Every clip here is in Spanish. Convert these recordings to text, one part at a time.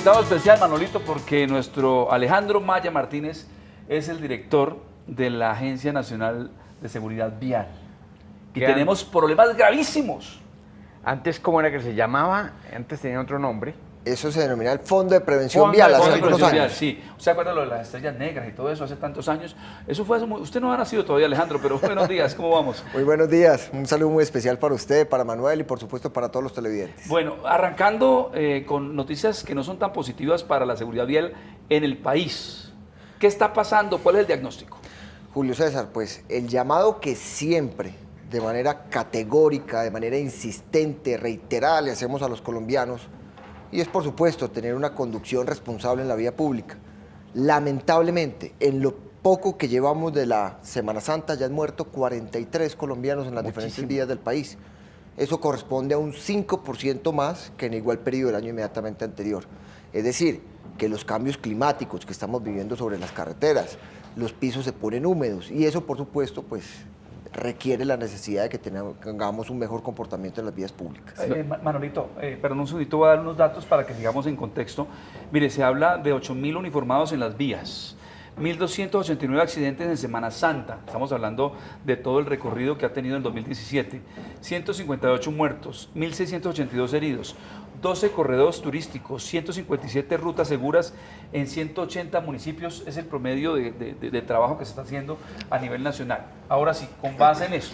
invitado especial, Manolito, porque nuestro Alejandro Maya Martínez es el director de la Agencia Nacional de Seguridad Vial. Y tenemos problemas gravísimos. Antes, ¿cómo era que se llamaba? Antes tenía otro nombre. Eso se denomina el Fondo de Prevención Vial hace algunos años. Sí, ¿usted acuerda lo de las estrellas negras y todo eso hace tantos años? Eso fue hace usted no ha nacido todavía, Alejandro, pero buenos días, ¿cómo vamos? Muy buenos días, un saludo muy especial para usted, para Manuel y por supuesto para todos los televidentes. Bueno, arrancando con noticias que no son tan positivas para la seguridad vial en el país. ¿Qué está pasando? ¿Cuál es el diagnóstico? Julio César, pues el llamado que siempre, de manera categórica, de manera insistente, reiterada, le hacemos a los colombianos, y es, por supuesto, tener una conducción responsable en la vía pública. Lamentablemente, en lo poco que llevamos de la Semana Santa, ya han muerto 43 colombianos en las diferentes vías del país. Eso corresponde a un 5% más que en igual periodo del año inmediatamente anterior. Es decir, que los cambios climáticos que estamos viviendo sobre las carreteras, los pisos se ponen húmedos, y eso, por supuesto, pues requiere la necesidad de que tengamos un mejor comportamiento en las vías públicas. Manolito, perdón un segundito, voy a dar unos datos para que sigamos en contexto. Mire, se habla de 8.000 uniformados en las vías, 1.289 accidentes en Semana Santa, estamos hablando de todo el recorrido que ha tenido en 2017, 158 muertos, 1.682 heridos, 12 corredores turísticos, 157 rutas seguras en 180 municipios, es el promedio de trabajo que se está haciendo a nivel nacional. Ahora sí, con base en eso.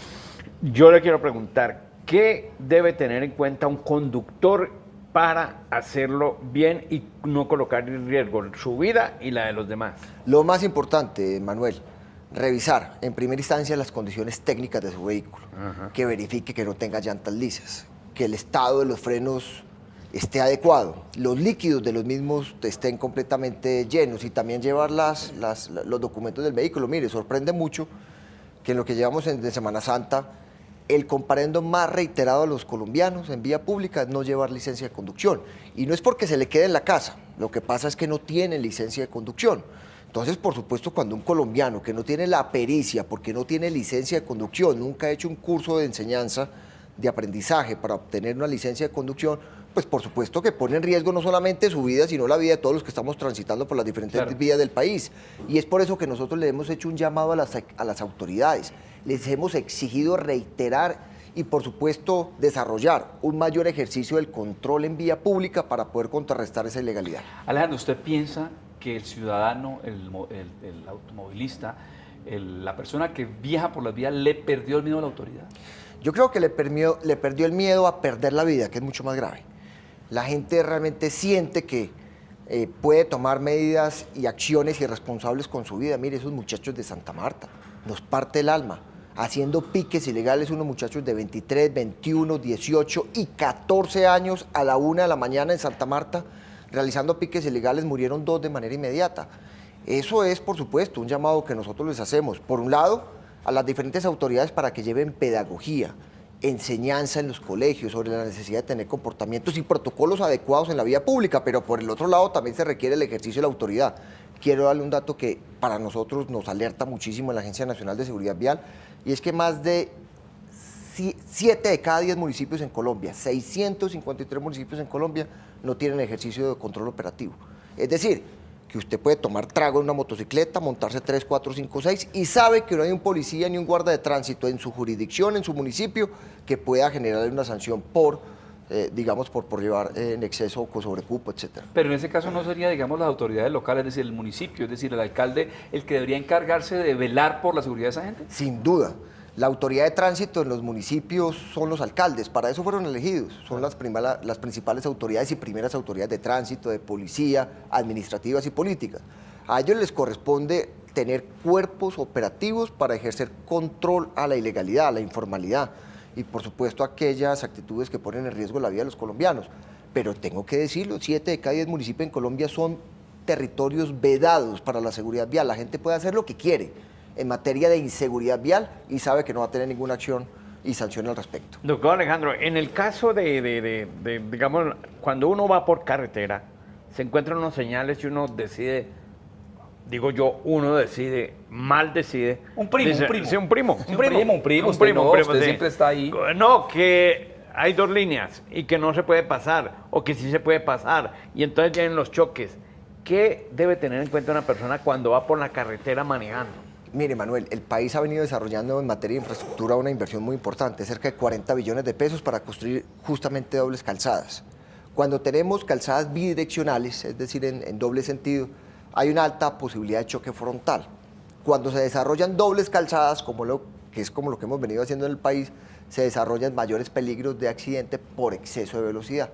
Yo le quiero preguntar, ¿qué debe tener en cuenta un conductor para hacerlo bien y no colocar en riesgo su vida y la de los demás? Lo más importante, Manuel, revisar en primera instancia las condiciones técnicas de su vehículo, que verifique que no tenga llantas lisas, que el estado de los frenos esté adecuado, los líquidos de los mismos estén completamente llenos y también llevar los documentos del vehículo. Mire, sorprende mucho que en lo que llevamos de Semana Santa, el comparendo más reiterado a los colombianos en vía pública es no llevar licencia de conducción. Y no es porque se le quede en la casa, lo que pasa es que no tiene licencia de conducción. Entonces, por supuesto, cuando un colombiano que no tiene la pericia, porque no tiene licencia de conducción, nunca ha hecho un curso de enseñanza, de aprendizaje para obtener una licencia de conducción, pues por supuesto que pone en riesgo no solamente su vida, sino la vida de todos los que estamos transitando por las diferentes vías del país. Y es por eso que nosotros le hemos hecho un llamado a las autoridades. Les hemos exigido reiterar y, por supuesto, desarrollar un mayor ejercicio del control en vía pública para poder contrarrestar esa ilegalidad. Alejandro, ¿usted piensa que el ciudadano, el automovilista, la persona que viaja por las vías le perdió el miedo a la autoridad? Yo creo que le perdió el miedo a perder la vida, que es mucho más grave. La gente realmente siente que puede tomar medidas y acciones irresponsables con su vida. Mire, esos muchachos de Santa Marta, nos parte el alma, haciendo piques ilegales, unos muchachos de 23, 21, 18 y 14 años a la 1 de la mañana en Santa Marta, realizando piques ilegales, murieron 2 de manera inmediata. Eso es, por supuesto, un llamado que nosotros les hacemos, por un lado, a las diferentes autoridades para que lleven pedagogía, enseñanza en los colegios sobre la necesidad de tener comportamientos y protocolos adecuados en la vía pública, pero por el otro lado también se requiere el ejercicio de la autoridad. Quiero darle un dato que para nosotros nos alerta muchísimo en la Agencia Nacional de Seguridad Vial, y es que más de 7 de cada 10 municipios en Colombia, 653 municipios en Colombia, no tienen ejercicio de control operativo. Es decir, que usted puede tomar trago en una motocicleta, montarse 3, 4, 5, 6 y sabe que no hay un policía ni un guarda de tránsito en su jurisdicción, en su municipio, que pueda generarle una sanción por llevar en exceso o sobrecupo, etc. Pero en ese caso no sería, digamos, las autoridades locales, es decir, el municipio, es decir, el alcalde, el que debería encargarse de velar por la seguridad de esa gente. Sin duda. La autoridad de tránsito en los municipios son los alcaldes, para eso fueron elegidos, son las principales autoridades y primeras autoridades de tránsito, de policía, administrativas y políticas. A ellos les corresponde tener cuerpos operativos para ejercer control a la ilegalidad, a la informalidad y, por supuesto, aquellas actitudes que ponen en riesgo la vida de los colombianos. Pero tengo que decirlo, 7 de cada 10 municipios en Colombia son territorios vedados para la seguridad vial. La gente puede hacer lo que quiere en materia de inseguridad vial y sabe que no va a tener ninguna acción y sanción al respecto. Doctor Alejandro, en el caso digamos, cuando uno va por carretera, se encuentran unos señales y uno decide, uno decide, mal decide. Un primo. Sí, un primo. Un primo, usted sí. siempre está ahí. No, que hay dos líneas y que no se puede pasar o que sí se puede pasar y entonces vienen los choques. ¿Qué debe tener en cuenta una persona cuando va por la carretera manejando? Mire, Manuel, el país ha venido desarrollando en materia de infraestructura una inversión muy importante, cerca de 40 billones de pesos para construir justamente dobles calzadas. Cuando tenemos calzadas bidireccionales, es decir, en doble sentido, hay una alta posibilidad de choque frontal. Cuando se desarrollan dobles calzadas, que es como lo que hemos venido haciendo en el país, se desarrollan mayores peligros de accidente por exceso de velocidad.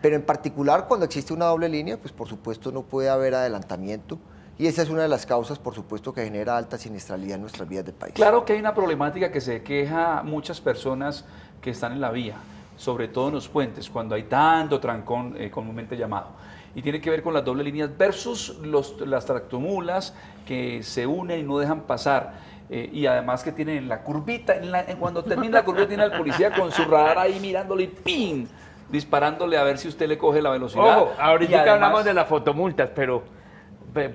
Pero en particular, cuando existe una doble línea, pues por supuesto no puede haber adelantamiento, y esa es una de las causas, por supuesto, que genera alta siniestralidad en nuestras vías del país. Claro que hay una problemática que se queja muchas personas que están en la vía, sobre todo en los puentes, cuando hay tanto trancón comúnmente llamado. Y tiene que ver con las dobles líneas versus las tractomulas que se unen y no dejan pasar. Y además que tienen la curvita, cuando termina la curvita tiene al policía con su radar ahí mirándole y ¡pin! Disparándole a ver si usted le coge la velocidad. Ojo, ahorita Y además, hablamos de las fotomultas, pero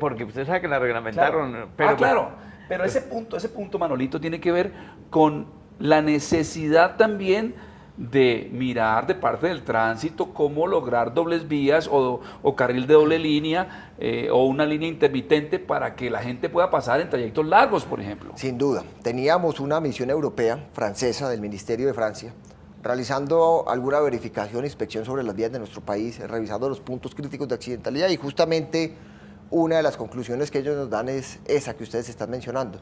porque usted sabe que la reglamentaron. claro. Pero, Claro, pero ese punto, Manolito, tiene que ver con la necesidad también de mirar de parte del tránsito cómo lograr dobles vías o carril de doble línea o una línea intermitente para que la gente pueda pasar en trayectos largos, por ejemplo. Sin duda. Teníamos una misión europea, francesa, del Ministerio de Francia, realizando alguna verificación e inspección sobre las vías de nuestro país, revisando los puntos críticos de accidentalidad, y justamente una de las conclusiones que ellos nos dan es esa que ustedes están mencionando.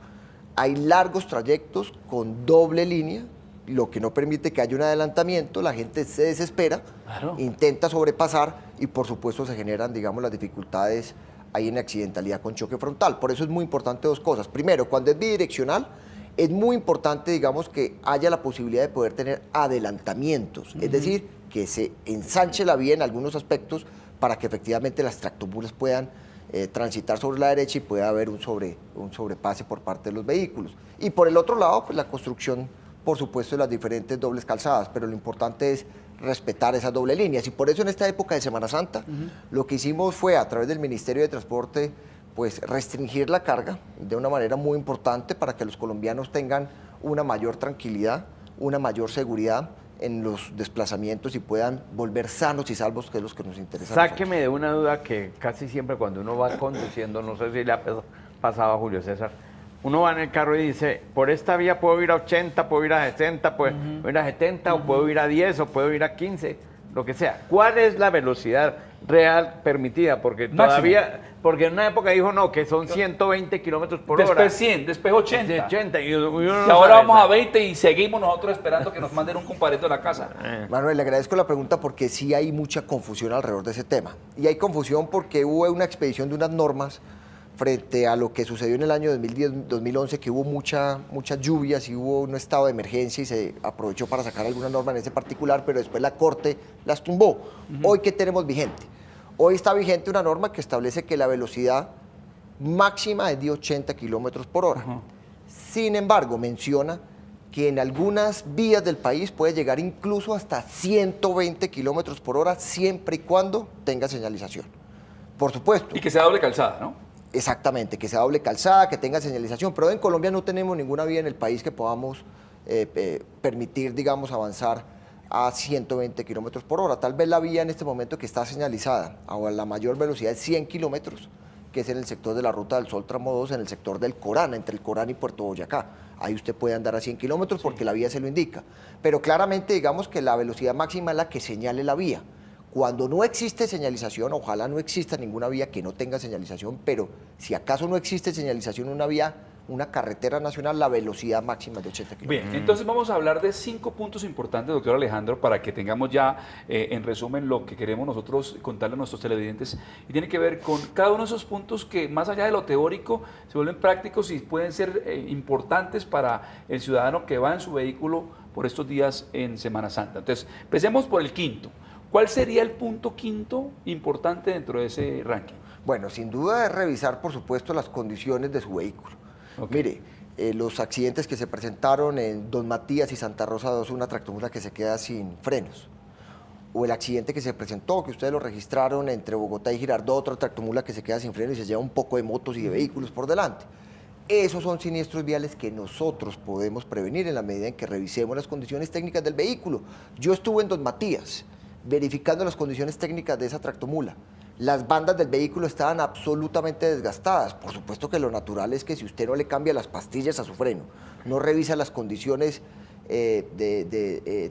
Hay largos trayectos con doble línea, lo que no permite que haya un adelantamiento, la gente se desespera, Claro. intenta sobrepasar y por supuesto se generan, digamos, las dificultades ahí en accidentalidad con choque frontal. Por eso es muy importante dos cosas. Primero, cuando es bidireccional, es muy importante, digamos, que haya la posibilidad de poder tener adelantamientos, es decir, que se ensanche la vía en algunos aspectos para que efectivamente las tractomulas puedan transitar sobre la derecha y pueda haber un sobrepase por parte de los vehículos. Y por el otro lado, pues la construcción, por supuesto, de las diferentes dobles calzadas, pero lo importante es respetar esas dobles líneas. Y por eso en esta época de Semana Santa, lo que hicimos fue, a través del Ministerio de Transporte, pues restringir la carga de una manera muy importante para que los colombianos tengan una mayor tranquilidad, una mayor seguridad en los desplazamientos y puedan volver sanos y salvos, que es lo que nos interesa. sáqueme de una duda que casi siempre cuando uno va conduciendo, no sé si le ha pasado a Julio César, uno va en el carro y dice, por esta vía puedo ir a 80, puedo ir a 60, puedo ir a 70, o puedo ir a 10, o puedo ir a 15, lo que sea. ¿Cuál es la velocidad real permitida? Porque Máximo. todavía, porque en una época dijo no, que son 120 kilómetros por hora. Después 100, después 80. De 80 y uno Y no ahora sabe, vamos a ¿sabes? 20 y seguimos nosotros esperando que nos manden un compadrito a la casa. Manuel, le agradezco la pregunta porque sí hay mucha confusión alrededor de ese tema. Y hay confusión porque hubo una expedición de unas normas frente a lo que sucedió en el año 2010-2011, que hubo muchas lluvias y hubo un estado de emergencia y se aprovechó para sacar alguna norma en ese particular, pero después la Corte las tumbó. Hoy, ¿qué tenemos vigente? Hoy está vigente una norma que establece que la velocidad máxima es de 80 kilómetros por hora. Sin embargo, menciona que en algunas vías del país puede llegar incluso hasta 120 kilómetros por hora siempre y cuando tenga señalización. Por supuesto. Y que sea doble calzada, ¿no? Exactamente, que sea doble calzada, que tenga señalización, pero en Colombia no tenemos ninguna vía en el país que podamos permitir, digamos, avanzar a 120 kilómetros por hora. Tal vez la vía en este momento que está señalizada a la mayor velocidad es 100 kilómetros, que es en el sector de la Ruta del Sol Tramo 2, en el sector del Corán, entre el Corán y Puerto Boyacá. Ahí usted puede andar a 100 kilómetros porque la vía se lo indica. Pero claramente digamos que la velocidad máxima es la que señale la vía. Cuando no existe señalización, ojalá no exista ninguna vía que no tenga señalización, pero si acaso no existe señalización en una vía, una carretera nacional, la velocidad máxima es de 80 kilómetros. Bien, entonces vamos a hablar de 5 puntos importantes, doctor Alejandro, para que tengamos ya en resumen lo que queremos nosotros contarle a nuestros televidentes. Y tiene que ver con cada uno de esos puntos que más allá de lo teórico se vuelven prácticos y pueden ser importantes para el ciudadano que va en su vehículo por estos días en Semana Santa. Entonces, empecemos por el quinto. ¿Cuál sería el punto quinto importante dentro de ese ranking? Bueno, sin duda es revisar, por supuesto, las condiciones de su vehículo. Okay. Mire, los accidentes que se presentaron en Don Matías y Santa Rosa 2, una tractomula que se queda sin frenos. O el accidente que se presentó, que ustedes lo registraron entre Bogotá y Girardot, otra tractomula que se queda sin frenos y se lleva un poco de motos y de vehículos por delante. Esos son siniestros viales que nosotros podemos prevenir en la medida en que revisemos las condiciones técnicas del vehículo. Yo estuve en Don Matías verificando las condiciones técnicas de esa tractomula. Las bandas del vehículo estaban absolutamente desgastadas. Por supuesto que lo natural es que si usted no le cambia las pastillas a su freno, no revisa las condiciones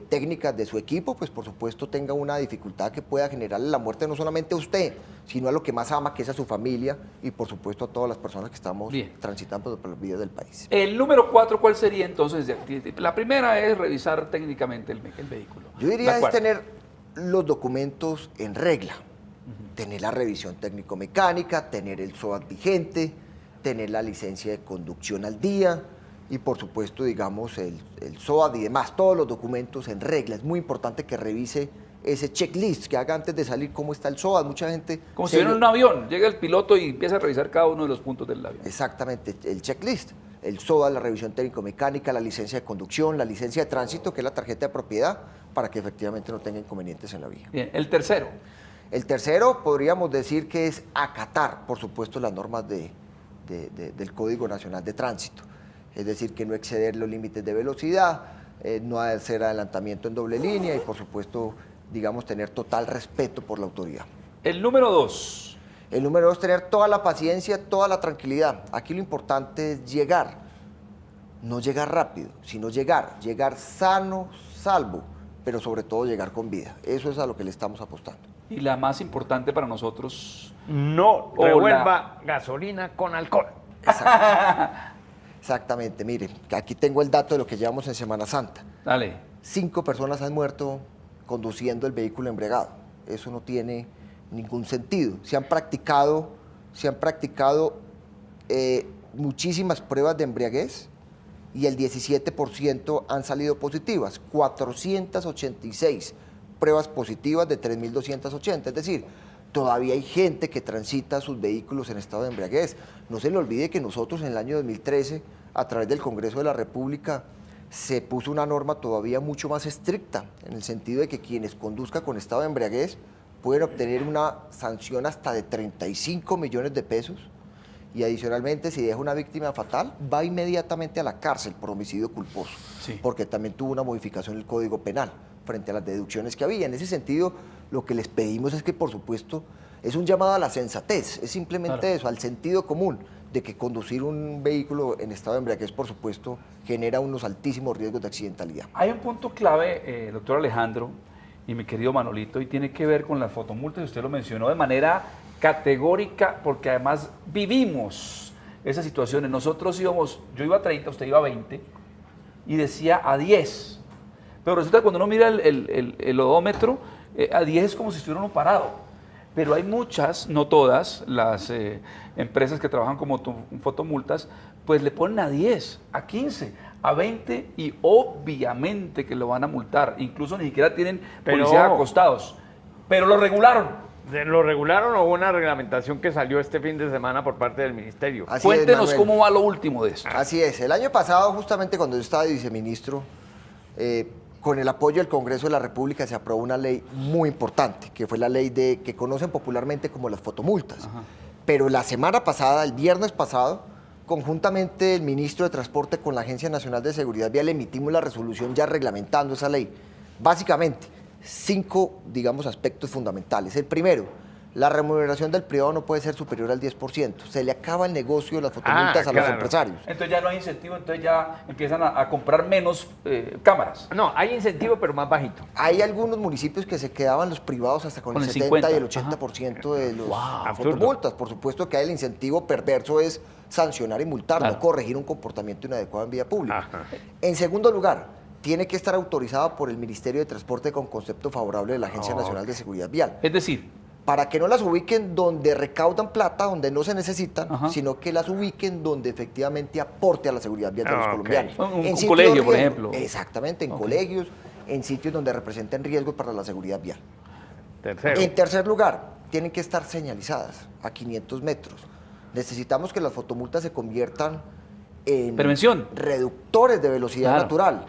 técnicas de su equipo, pues por supuesto tenga una dificultad que pueda generarle la muerte no solamente a usted, sino a lo que más ama, que es a su familia y por supuesto a todas las personas que estamos transitando por los vías del país. El número 4, ¿cuál sería entonces? La primera es revisar técnicamente el vehículo. Yo diría es tener los documentos en regla, tener la revisión técnico-mecánica, tener el SOAT vigente, tener la licencia de conducción al día, y por supuesto, digamos, el SOAT y demás, todos los documentos en regla. Es muy importante que revise ese checklist, que haga antes de salir cómo está el SOAT. Mucha gente... Como si fuera en un avión, llega el piloto y empieza a revisar cada uno de los puntos del avión. Exactamente, el checklist. El SOAT, la revisión técnico-mecánica, la licencia de conducción, la licencia de tránsito, que es la tarjeta de propiedad, para que efectivamente no tenga inconvenientes en la vía. Bien, el tercero. El tercero podríamos decir que es acatar, por supuesto, las normas del Código Nacional de Tránsito. Es decir, que no exceder los límites de velocidad, no hacer adelantamiento en doble línea y, por supuesto, digamos, tener total respeto por la autoridad. El número 2. El número 2, tener toda la paciencia, toda la tranquilidad. Aquí lo importante es llegar, no llegar rápido, sino llegar sano, salvo, pero sobre todo llegar con vida. Eso es a lo que le estamos apostando. Y la más importante para nosotros... No revuelva gasolina con alcohol. Exactamente, mire, aquí tengo el dato de lo que llevamos en Semana Santa. Dale. 5 personas han muerto conduciendo el vehículo embriagado. Eso no tiene ningún sentido. Se han practicado muchísimas pruebas de embriaguez y el 17% han salido positivas. 486 pruebas positivas de 3.280. Es decir, todavía hay gente que transita sus vehículos en estado de embriaguez. No se le olvide que nosotros en el año 2013, a través del Congreso de la República, se puso una norma todavía mucho más estricta, en el sentido de que quienes conduzcan con estado de embriaguez pueden obtener una sanción hasta de 35 millones de pesos y adicionalmente si deja una víctima fatal va inmediatamente a la cárcel por homicidio culposo, porque también tuvo una modificación en el Código Penal frente a las deducciones que había. En ese sentido, lo que les pedimos es que, por supuesto, es un llamado a la sensatez, es simplemente eso, al sentido común, de que conducir un vehículo en estado de embriaguez, por supuesto, genera unos altísimos riesgos de accidentalidad. Hay un punto clave, doctor Alejandro y mi querido Manolito, y tiene que ver con las fotomultas, usted lo mencionó de manera categórica, porque además vivimos esas situaciones. Nosotros íbamos, yo iba a 30, usted iba a 20, y decía a 10. Pero resulta que cuando uno mira el odómetro, a 10 es como si estuviera uno parado. Pero hay muchas, no todas, las empresas que trabajan como fotomultas, pues le ponen a 10, a 15, a 20 y obviamente que lo van a multar. Incluso ni siquiera tienen policías acostados. Pero lo regularon. ¿Lo regularon o hubo una reglamentación que salió este fin de semana por parte del ministerio? Así Cuéntenos es, cómo va lo último de esto. Así es. El año pasado, justamente cuando yo estaba de viceministro, con el apoyo del Congreso de la República se aprobó una ley muy importante, que fue la ley que conocen popularmente como las fotomultas. Ajá. Pero la semana pasada, el viernes pasado, conjuntamente el ministro de Transporte con la Agencia Nacional de Seguridad Vial emitimos la resolución ya reglamentando esa ley. Básicamente, 5, digamos, aspectos fundamentales. El primero, la remuneración del privado no puede ser superior al 10%. Se le acaba el negocio de las fotomultas a los empresarios. Entonces ya no hay incentivo, entonces ya empiezan a comprar menos cámaras. No, hay incentivo, pero más bajito. Hay algunos municipios que se quedaban los privados hasta con el 70 50. Y el 80% de los fotomultas. Por supuesto que hay el incentivo perverso es sancionar y multar, no corregir un comportamiento inadecuado en vía pública. Ajá. En segundo lugar, tiene que estar autorizada por el Ministerio de Transporte con concepto favorable de la Agencia Nacional de Seguridad Vial. Es decir, para que no las ubiquen donde recaudan plata, donde no se necesitan, sino que las ubiquen donde efectivamente aporte a la seguridad vial de los colombianos. Un colegio, por ejemplo. Exactamente, en colegios, en sitios donde representen riesgos para la seguridad vial. Tercero. En tercer lugar, tienen que estar señalizadas a 500 metros. Necesitamos que las fotomultas se conviertan en prevención, reductores de velocidad natural.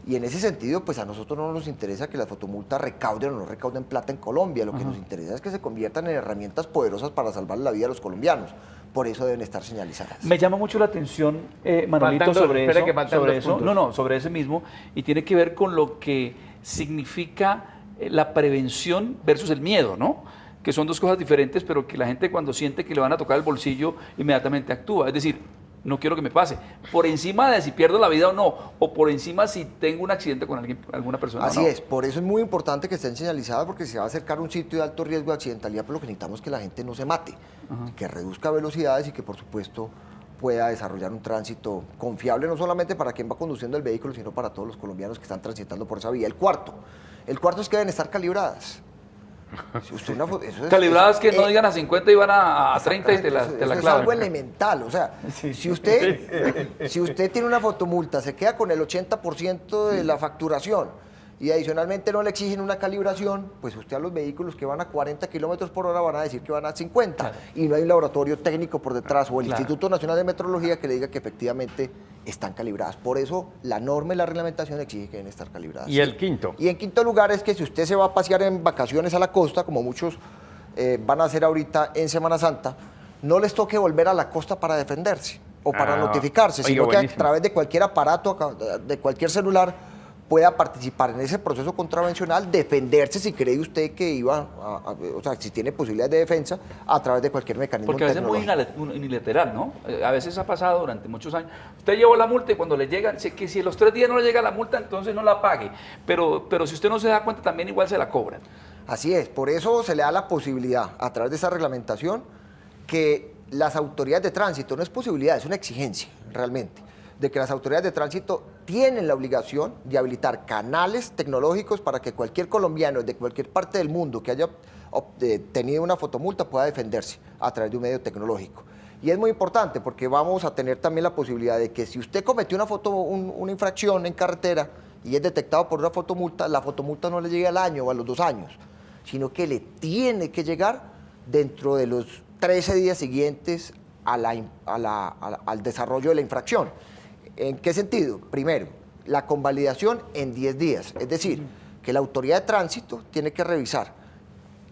Y en ese sentido, pues a nosotros no nos interesa que las fotomultas recauden o no recauden plata en Colombia. Lo que nos interesa es que se conviertan en herramientas poderosas para salvar la vida de los colombianos. por eso deben estar señalizadas. Me llama mucho la atención, Manolito, Faltan dos, sobre espere eso. que faltan Sobre dos eso. puntos. No, sobre ese mismo. Y tiene que ver con lo que significa la prevención versus el miedo, ¿no? Que son dos cosas diferentes, pero que la gente cuando siente que le van a tocar el bolsillo, inmediatamente actúa. Es decir, no quiero que me pase. Por encima de si pierdo la vida o no, o por encima si tengo un accidente con alguien, alguna persona Así o no. es, por eso es muy importante que estén señalizadas, porque si se va a acercar a un sitio de alto riesgo de accidentalidad, pues lo que necesitamos es que la gente no se mate, que reduzca velocidades y que por supuesto pueda desarrollar un tránsito confiable, no solamente para quien va conduciendo el vehículo, sino para todos los colombianos que están transitando por esa vía. El cuarto es que deben estar calibradas. Si usted Calibradas que no digan a 50 y van a 30 y te la eso es clavan. algo elemental, o sea, si usted tiene una fotomulta, se queda con el 80% de la facturación y adicionalmente no le exigen una calibración, pues usted a los vehículos que van a 40 kilómetros por hora van a decir que van a 50 Claro. y no hay un laboratorio técnico por detrás o el Claro. Instituto Nacional de Metrología que le diga que efectivamente están calibradas. Por eso la norma y la reglamentación exige que deben estar calibradas. Y el quinto. Y en quinto lugar es que si usted se va a pasear en vacaciones a la costa, como muchos van a hacer ahorita en Semana Santa, no les toque volver a la costa para defenderse o para notificarse, oiga, sino que a buenísimo. través de cualquier aparato, de cualquier celular, pueda participar en ese proceso contravencional, defenderse si cree usted que iba, o sea, si tiene posibilidades de defensa a través de cualquier mecanismo Porque a veces es muy tecnológico. unilateral, ¿no? A veces ha pasado durante muchos años. Usted llevó la multa y cuando le llega, que si en los 3 días no le llega la multa, entonces no la pague. Pero si usted no se da cuenta, también igual se la cobran. Así es, por eso se le da la posibilidad, a través de esa reglamentación, que las autoridades de tránsito, no es posibilidad, es una exigencia realmente, de que las autoridades de tránsito tienen la obligación de habilitar canales tecnológicos para que cualquier colombiano de cualquier parte del mundo que haya tenido una fotomulta pueda defenderse a través de un medio tecnológico. Y es muy importante porque vamos a tener también la posibilidad de que si usted cometió una infracción en carretera y es detectado por una fotomulta, la fotomulta no le llegue al año o a los 2 años, sino que le tiene que llegar dentro de los 13 días siguientes al desarrollo de la infracción. ¿En qué sentido? Primero, la convalidación en 10 días, es decir, que la autoridad de tránsito tiene que revisar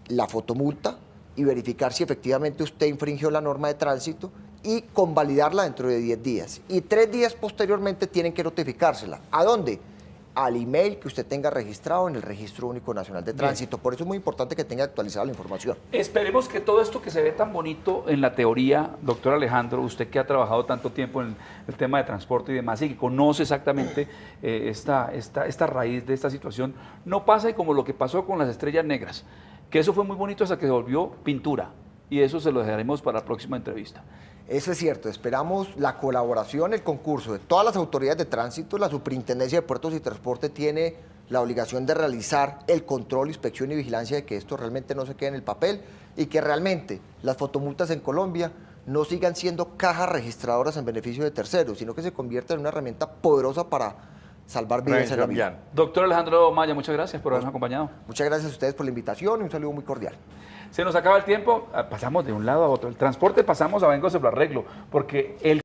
la fotomulta y verificar si efectivamente usted infringió la norma de tránsito y convalidarla dentro de 10 días. Y 3 días posteriormente tienen que notificársela. ¿A dónde? Al email que usted tenga registrado en el Registro Único Nacional de Tránsito. Por eso es muy importante que tenga actualizada la información. Esperemos que todo esto que se ve tan bonito en la teoría, doctor Alejandro, usted que ha trabajado tanto tiempo en el tema de transporte y demás y que conoce exactamente esta raíz de esta situación, no pase como lo que pasó con las estrellas negras, que eso fue muy bonito hasta que se volvió pintura. Y eso se lo dejaremos para la próxima entrevista. Eso es cierto, esperamos la colaboración, el concurso de todas las autoridades de tránsito. La Superintendencia de Puertos y Transporte tiene la obligación de realizar el control, inspección y vigilancia de que esto realmente no se quede en el papel y que realmente las fotomultas en Colombia no sigan siendo cajas registradoras en beneficio de terceros, sino que se conviertan en una herramienta poderosa para salvar vidas en la vía. Doctor Alejandro Maya, muchas gracias por habernos acompañado. Muchas gracias a ustedes por la invitación y un saludo muy cordial. Se nos acaba el tiempo, pasamos de un lado a otro. El transporte pasamos a vengo, se lo arreglo, porque el